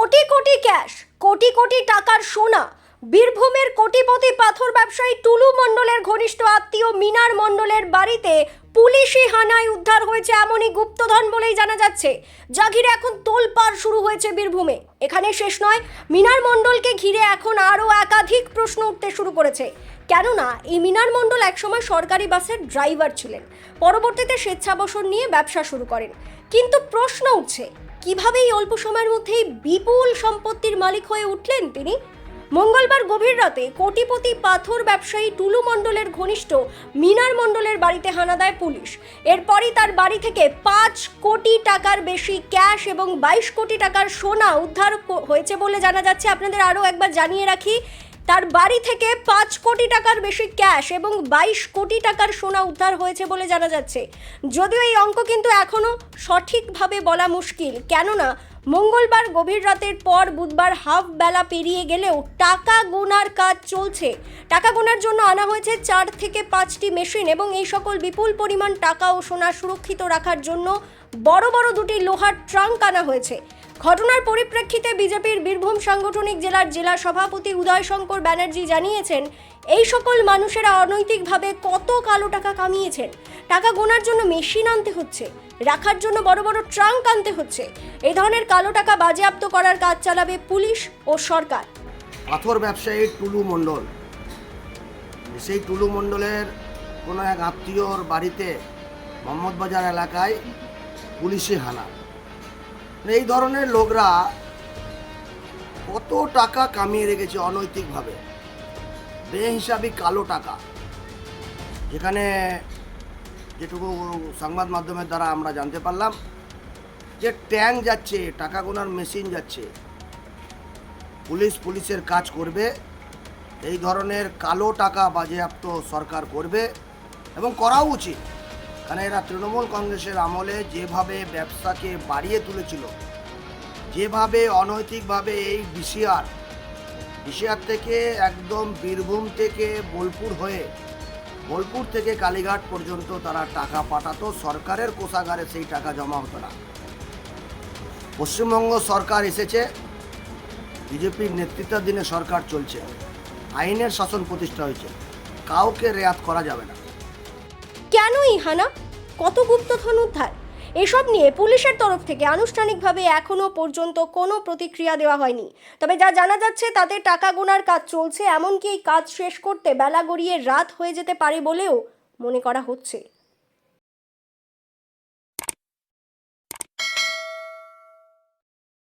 Crore crore cash, crore crore টাকার সোনা। বীরভূমের কোটিপতি পাথর ব্যবসায়ী টুলু মণ্ডলের ঘনিষ্ঠ আত্মীয় মিনার মণ্ডলের বাড়িতে পুলিশি হানায় উদ্ধার হয়েছে এমনই গুপ্তধন বলেই জানা যাচ্ছে, যা ঘিরে এখন তোলপাড় শুরু হয়েছে বীরভূমে। এখানে শেষ নয়, মিনার মণ্ডলকে ঘিরে এখন আরও একাধিক প্রশ্ন উঠতে শুরু করেছে। কেননা এই মিনার মণ্ডল একসময় সরকারি বাসের ড্রাইভার ছিলেন, পরবর্তীতে স্বেচ্ছাবসর নিয়ে ব্যবসা শুরু করেন। কিন্তু প্রশ্ন উঠছে, কিভাবে এই অল্প সময়ের মধ্যেই বিপুল সম্পত্তির মালিক হয়ে উঠলেন তিনি? মঙ্গলবার গভীর রাতে কোটিপতি পাথর ব্যবসায়ী টুলু মণ্ডলের ঘনিষ্ঠ মিনার মণ্ডলের বাড়িতে হানা দেয় পুলিশ। এরপরই তার বাড়ি থেকে 5 কোটি টাকার বেশি ক্যাশ এবং 22 কোটি টাকার সোনা উদ্ধার হয়েছে বলে জানা যাচ্ছে। আপনাদের আরও একবার জানিয়ে রাখি, তার বাড়ি থেকে 5 কোটি টাকার বেশি ক্যাশ এবং 22 কোটি টাকার সোনা উদ্ধার হয়েছে বলে জানা যাচ্ছে। যদিও এই অঙ্ক কিন্তু এখনও সঠিকভাবে বলা মুশকিল, কেননা মঙ্গলবার গভীর রাতের পর বুধবার হাফ বেলা পেরিয়ে গেলেও টাকা গোনার কাজ চলছে। টাকা গোনার জন্য আনা হয়েছে 4 থেকে 5টি মেশিন এবং এই সকল বিপুল পরিমাণ টাকা ও সোনা সুরক্ষিত রাখার জন্য বড় বড় দুটি লোহার ট্রাঙ্ক আনা হয়েছে। ঘটনার পরিপ্রেক্ষিতে বিজেপির বীরভূম সাংগঠনিক জেলার জেলা সভাপতি উদয় শঙ্কর ব্যানার্জি জানিয়েছেন, এই সকল মানুষেরা অনৈতিকভাবে কত কালো টাকা কামিয়েছেন। টাকা গোনার জন্য মেশিন আনতে হচ্ছে, রাখার জন্য বড় বড় ট্রাঙ্ক আনতে হচ্ছে। এই ধরনের কালো টাকা বাজেয়াপ্ত করার কাজ চালাবে পুলিশ ও সরকার। পাথর ব্যবসায়ী টুলু মণ্ডল, সেই টুলু মণ্ডলের কোনো এক আত্মীয়র বাড়িতে মোহাম্মদবাজার এলাকায় পুলিশি হানা। এই ধরনের লোকরা কত টাকা কামিয়ে রেখেছে অনৈতিকভাবে, বেহিসাবি কালো টাকা। যেখানে যেটুকু সংবাদ মাধ্যমের দ্বারা আমরা জানতে পারলাম যে ট্যাঙ্ক যাচ্ছে, টাকা গোনার মেশিন যাচ্ছে। পুলিশের কাজ করবে, এই ধরনের কালো টাকা বাজেয়াপ্ত সরকার করবে এবং করাও উচিত। কারণ এরা তৃণমূল কংগ্রেসের আমলে যেভাবে ব্যবসাকে বাড়িয়ে তুলেছিল, যেভাবে অনৈতিকভাবে এই বিশিয়ার থেকে একদম বীরভূম থেকে বোলপুর থেকে কালীঘাট পর্যন্ত তারা টাকা পাঠাতো, সরকারের কোষাগারে সেই টাকা জমা হতো না। পশ্চিমবঙ্গ সরকার এসেছে, বিজেপির নেতৃত্বাধীনে সরকার চলছে, আইনের শাসন প্রতিষ্ঠা হয়েছে, কাউকে রেয়াত করা যাবে না। কেন এই হানা, কত গুপ্তধন উদ্ধার, এসব নিয়ে পুলিশের তরফ থেকে আনুষ্ঠানিকভাবে এখনো পর্যন্ত কোনো প্রতিক্রিয়া দেওয়া হয়নি। তবে যা জানা যাচ্ছে তাতে টাকা গোনার কাজ চলছে, এমনকি এই কাজ শেষ করতে বেলা গড়িয়ে রাত হয়ে যেতে পারে বলেও মনে করা হচ্ছে।